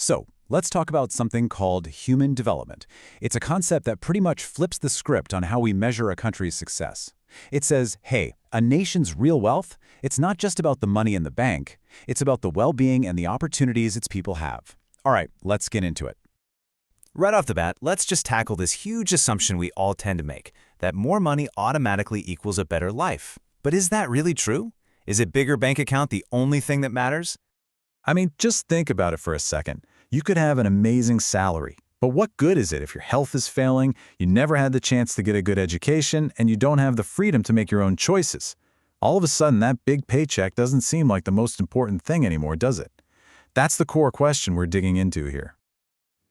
So, let's talk about something called human development. It's a concept that pretty much flips the script on how we measure a country's success. It says, hey, a nation's real wealth, it's not just about the money in the bank, it's about the well-being and the opportunities its people have. All right, let's get into it. Right off the bat, let's just tackle this huge assumption we all tend to make, that more money automatically equals a better life. But is that really true? Is a bigger bank account the only thing that matters? I mean, just think about it for a second. You could have an amazing salary, but what good is it if your health is failing, you never had the chance to get a good education, and you don't have the freedom to make your own choices? All of a sudden, that big paycheck doesn't seem like the most important thing anymore, does it? That's the core question we're digging into here.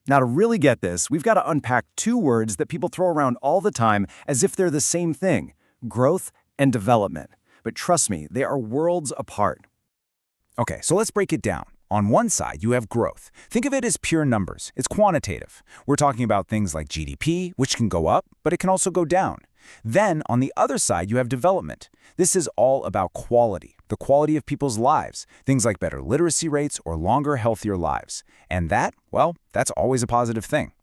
Now, to really get this, we've got to unpack two words that people throw around all the time as if they're the same thing: growth and development. But trust me, they are worlds apart. Okay, so let's break it down. On one side, you have growth. Think of it as pure numbers. It's quantitative. We're talking about things like GDP, which can go up, but it can also go down. Then, on the other side, you have development. This is all about quality, the quality of people's lives, things like better literacy rates or longer, healthier lives. And that, well, that's always a positive thing.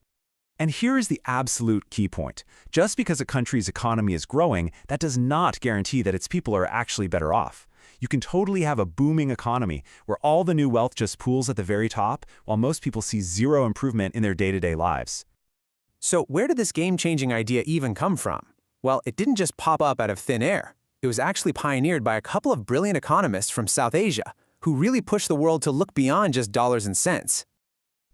And here is the absolute key point. Just because a country's economy is growing, that does not guarantee that its people are actually better off. You can totally have a booming economy where all the new wealth just pools at the very top, while most people see zero improvement in their day-to-day lives. So where did this game-changing idea even come from? Well, it didn't just pop up out of thin air. It was actually pioneered by a couple of brilliant economists from South Asia who really pushed the world to look beyond just dollars and cents.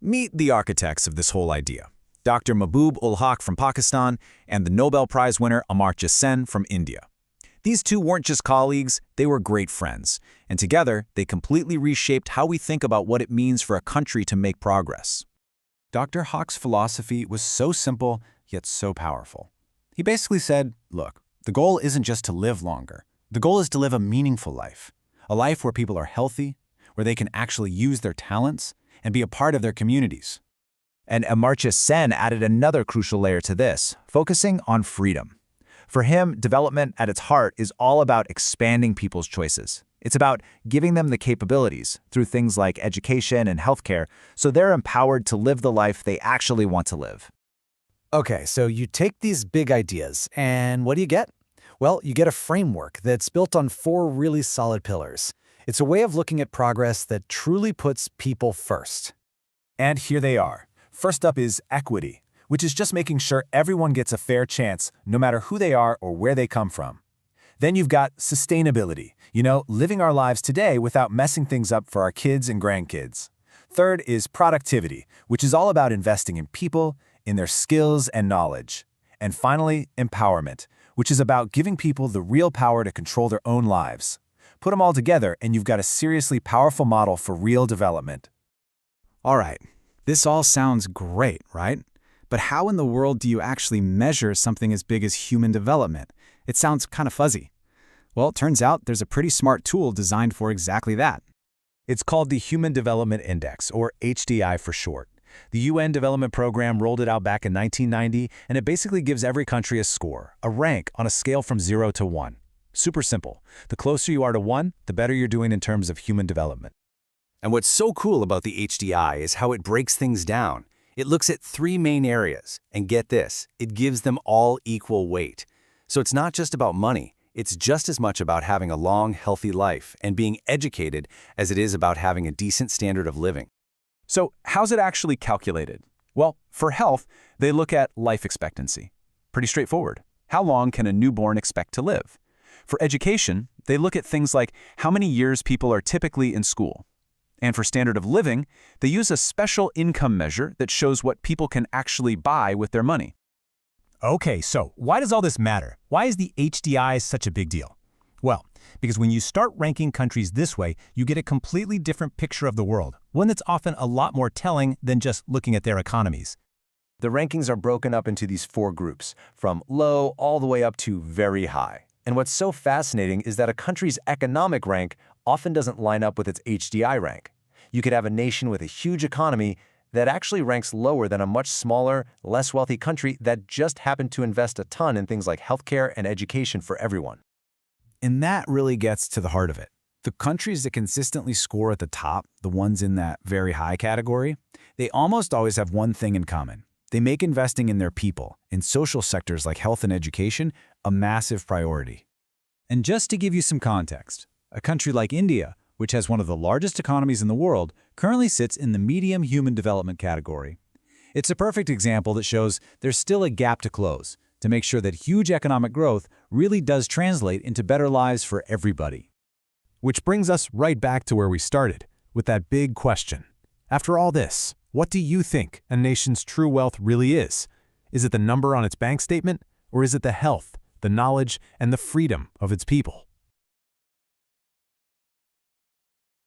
Meet the architects of this whole idea: Dr. Mahbub ul Haq from Pakistan and the Nobel Prize winner Amartya Sen from India. These two weren't just colleagues, they were great friends, and together they completely reshaped how we think about what it means for a country to make progress. Dr. Haq's philosophy was so simple, yet so powerful. He basically said, look, the goal isn't just to live longer. The goal is to live a meaningful life, a life where people are healthy, where they can actually use their talents and be a part of their communities. And Amartya Sen added another crucial layer to this, focusing on freedom. For him, development at its heart is all about expanding people's choices. It's about giving them the capabilities through things like education and healthcare so they're empowered to live the life they actually want to live. Okay, so you take these big ideas, and what do you get? Well, you get a framework that's built on four really solid pillars. It's a way of looking at progress that truly puts people first. And here they are. First up is equity, which is just making sure everyone gets a fair chance, no matter who they are or where they come from. Then you've got sustainability, living our lives today without messing things up for our kids and grandkids. Third is productivity, which is all about investing in people, in their skills and knowledge. And finally, empowerment, which is about giving people the real power to control their own lives. Put them all together and you've got a seriously powerful model for real development. All right, this all sounds great, right? But how in the world do you actually measure something as big as human development? It sounds kind of fuzzy. Well, it turns out there's a pretty smart tool designed for exactly that. It's called the Human Development Index, or HDI for short. The UN Development Program rolled it out back in 1990, and it basically gives every country a score, a rank on a scale from 0 to 1. Super simple. The closer you are to 1, the better you're doing in terms of human development. And what's so cool about the HDI is how it breaks things down. It looks at three main areas, and get this, it gives them all equal weight. So it's not just about money, it's just as much about having a long, healthy life and being educated as it is about having a decent standard of living. So how's it actually calculated? Well, for health, they look at life expectancy. Pretty straightforward. How long can a newborn expect to live? For education, they look at things like how many years people are typically in school. And for standard of living, they use a special income measure that shows what people can actually buy with their money. Okay, so why does all this matter? Why is the HDI such a big deal? Well, because when you start ranking countries this way, you get a completely different picture of the world, one that's often a lot more telling than just looking at their economies. The rankings are broken up into these four groups, from low all the way up to very high. And what's so fascinating is that a country's economic rank often doesn't line up with its HDI rank. You could have a nation with a huge economy that actually ranks lower than a much smaller, less wealthy country that just happened to invest a ton in things like healthcare and education for everyone. And that really gets to the heart of it. The countries that consistently score at the top, the ones in that very high category, They almost always have one thing in common. They make investing in their people, in social sectors like health and education, a massive priority. And just to give you some context, a country like India, which has one of the largest economies in the world, currently sits in the medium human development category. It's a perfect example that shows there's still a gap to close, to make sure that huge economic growth really does translate into better lives for everybody. Which brings us right back to where we started, with that big question. After all this, what do you think a nation's true wealth really is? Is it the number on its bank statement, or is it the health, the knowledge, and the freedom of its people?